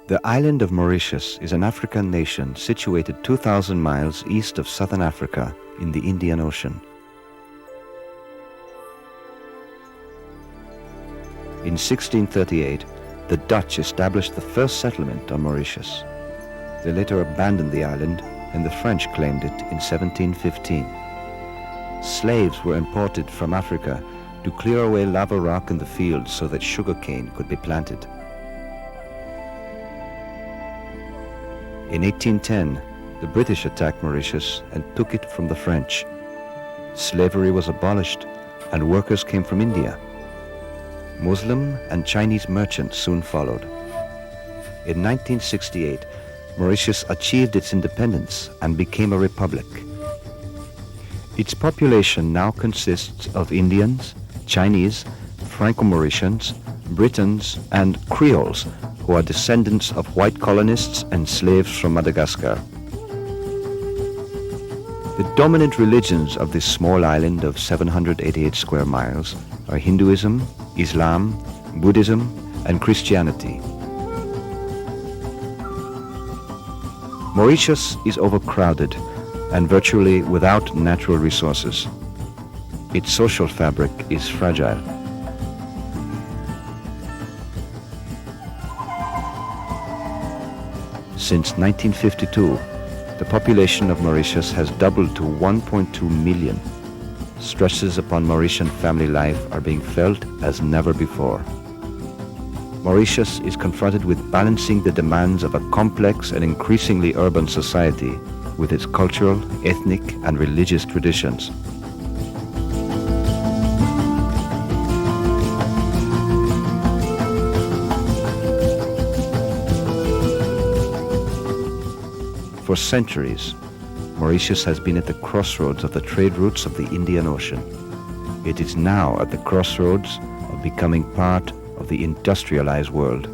The island of Mauritius is an African nation situated 2,000 miles east of southern Africa in the Indian Ocean. In 1638, the Dutch established the first settlement on Mauritius. They later abandoned the island and the French claimed it in 1715. Slaves were imported from Africa to clear away lava rock in the fields so that sugarcane could be planted. In 1810, the British attacked Mauritius and took it from the French. Slavery was abolished and workers came from India. Muslim and Chinese merchants soon followed. In 1968, Mauritius achieved its independence and became a republic. Its population now consists of Indians, Chinese, Franco-Mauritians, Britons, and Creoles, who are descendants of white colonists and slaves from Madagascar. The dominant religions of this small island of 788 square miles are Hinduism, Islam, Buddhism, and Christianity. Mauritius is overcrowded and virtually without natural resources. Its social fabric is fragile. Since 1952, the population of Mauritius has doubled to 1.2 million. Stresses upon Mauritian family life are being felt as never before. Mauritius is confronted with balancing the demands of a complex and increasingly urban society with its cultural, ethnic, and religious traditions. For centuries, Mauritius has been at the crossroads of the trade routes of the Indian Ocean. It is now at the crossroads of becoming part of the industrialized world.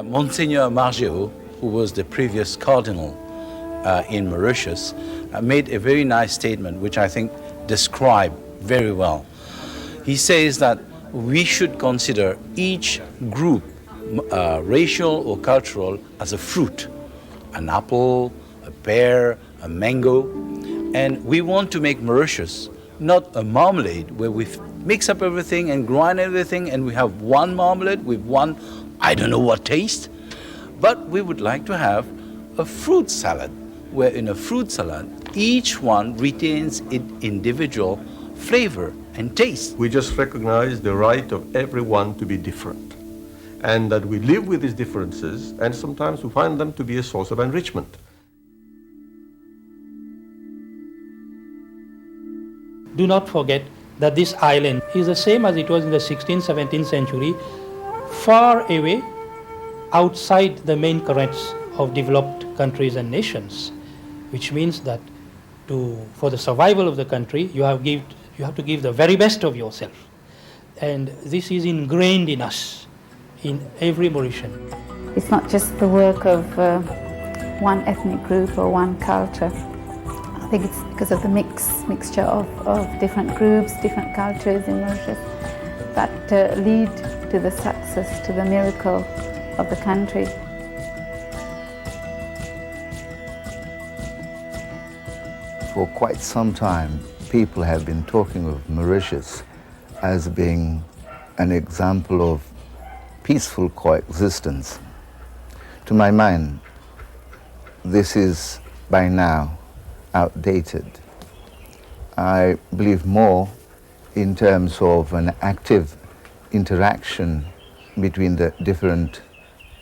Monseigneur Margeau, who was the previous cardinal in Mauritius, made a very nice statement which I think described very well. He says that we should consider each group, racial or cultural, as a fruit, an apple, a pear, a mango, and we want to make Mauritius not a marmalade where we mix up everything and grind everything and we have one marmalade with one I don't know what taste, but we would like to have a fruit salad, where in a fruit salad, each one retains its individual flavor and taste. We just recognize the right of everyone to be different, and that we live with these differences, and sometimes we find them to be a source of enrichment. Do not forget that this island is the same as it was in the 16th, 17th century, far away outside the main currents of developed countries and nations, which means that for the survival of the country, you have to give the very best of yourself. And this is ingrained in us, in every Mauritian. It's not just the work of one ethnic group or one culture. I think it's because of the mixture of different groups, different cultures in Mauritius that lead to the success, to the miracle of the country. For quite some time, people have been talking of Mauritius as being an example of peaceful coexistence. To my mind, this is by now outdated. I believe more in terms of an active interaction between the different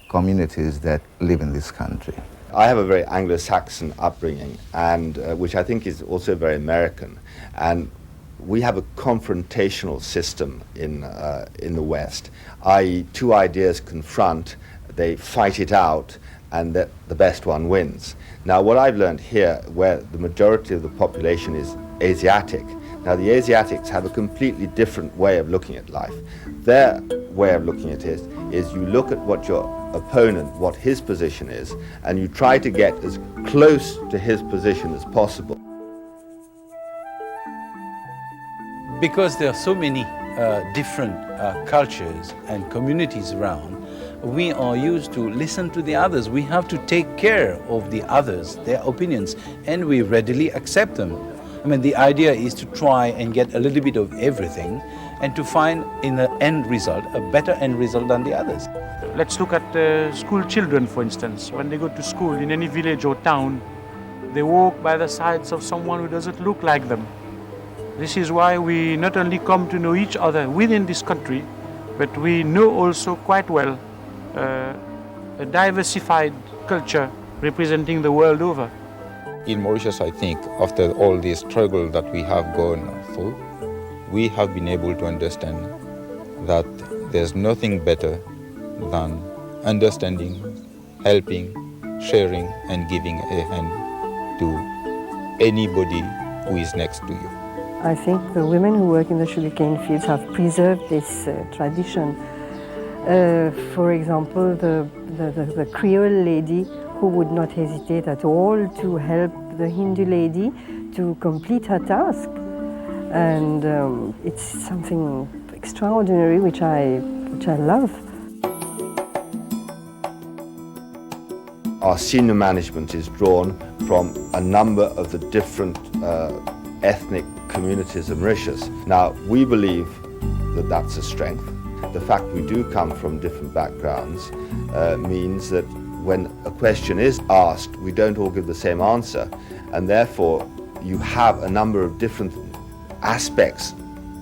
communities that live in this country. I have a very Anglo-Saxon upbringing, and which I think is also very American. And we have a confrontational system in the West, i.e. two ideas confront, they fight it out, and the best one wins. Now what I've learned here, where the majority of the population is Asiatic, now the Asiatics have a completely different way of looking at life. Their way of looking at it is you look at what your opponent, what his position is, and you try to get as close to his position as possible. Because there are so many different cultures and communities around, we are used to listen to the others. We have to take care of the others, their opinions, and we readily accept them. I mean, the idea is to try and get a little bit of everything and to find in the end result a better end result than the others. Let's look at school children, for instance. When they go to school in any village or town, they walk by the sides of someone who doesn't look like them. This is why we not only come to know each other within this country, but we know also quite well a diversified culture representing the world over. In Mauritius, I think, after all the struggle that we have gone through, we have been able to understand that there's nothing better than understanding, helping, sharing, and giving a hand to anybody who is next to you. I think the women who work in the sugarcane fields have preserved this tradition. For example, the Creole lady who would not hesitate at all to help the Hindu lady to complete her task. And it's something extraordinary which I love. Our senior management is drawn from a number of the different ethnic communities of Mauritius. Now, we believe that that's a strength. The fact we do come from different backgrounds means that when a question is asked, we don't all give the same answer, and therefore you have a number of different aspects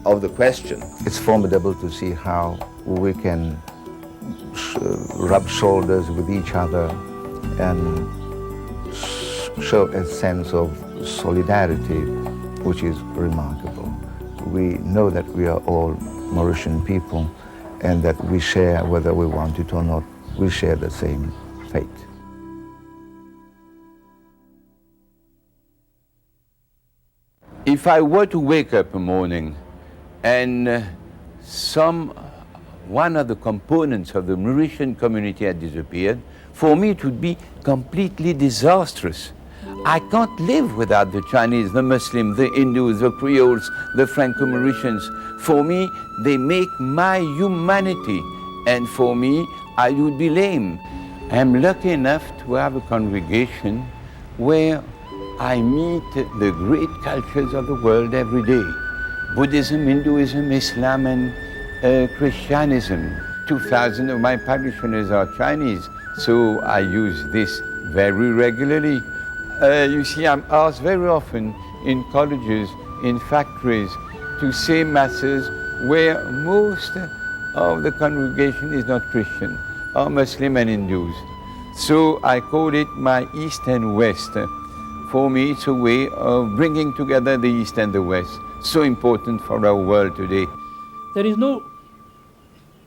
of the question. It's formidable to see how we can rub shoulders with each other and show a sense of solidarity, which is remarkable. We know that we are all Mauritian people and that we share, whether we want it or not, we share the same fate. If I were to wake up a morning and one of the components of the Mauritian community had disappeared, for me it would be completely disastrous. I can't live without the Chinese, the Muslims, the Hindus, the Creoles, the Franco-Mauritians. For me, they make my humanity, and for me, I would be lame. I'm lucky enough to have a congregation where I meet the great cultures of the world every day. Buddhism, Hinduism, Islam, and Christianism. 2,000 of my parishioners are Chinese, so I use this very regularly. You see, I'm asked very often in colleges, in factories, to say masses where most of the congregation is not Christian, or Muslim and Hindus. So I call it my East and West. For me, it's a way of bringing together the East and the West, so important for our world today. There is no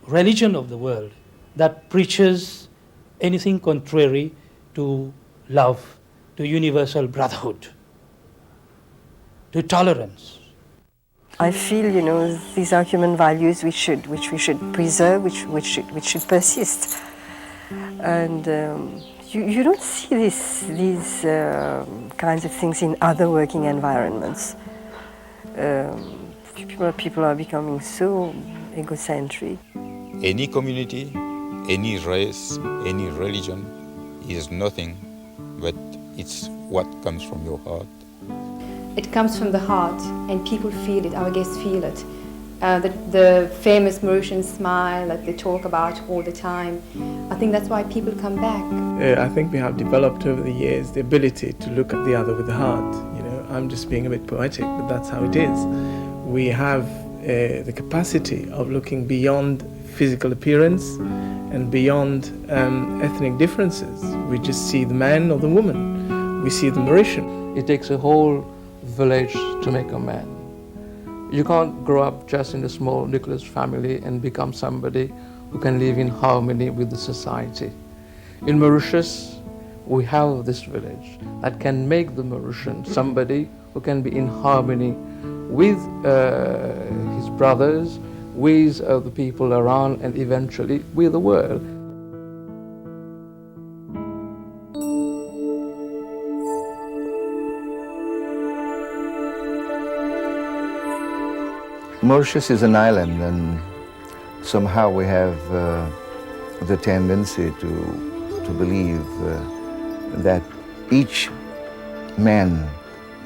religion of the world that preaches anything contrary to love, to universal brotherhood, to tolerance. I feel, these are human values which we should preserve, which should persist. And you don't see these kinds of things in other working environments. People are becoming so egocentric. Any community, any race, any religion is nothing but it's what comes from your heart. it comes from the heart, and people feel it, our guests feel it. The famous Mauritian smile that they talk about all the time, I think that's why people come back. I think we have developed over the years the ability to look at the other with the heart. You know, I'm just being a bit poetic, but that's how it is. We have the capacity of looking beyond physical appearance and beyond ethnic differences. We just see the man or the woman. We see the Mauritian. It takes a whole village to make a man. You can't grow up just in a small nucleus family and become somebody who can live in harmony with the society. In Mauritius, we have this village that can make the Mauritian somebody who can be in harmony with his brothers, with the people around, and eventually with the world. Mauritius is an island, and somehow we have the tendency to believe that each man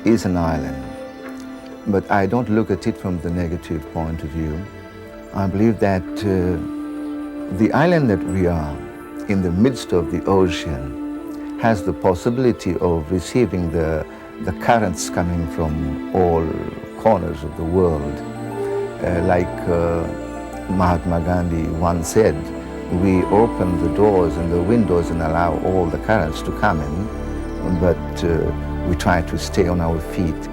is an island. But I don't look at it from the negative point of view. I believe that the island that we are in the midst of the ocean has the possibility of receiving the currents coming from all corners of the world. Like Mahatma Gandhi once said, we open the doors and the windows and allow all the currents to come in, but we try to stay on our feet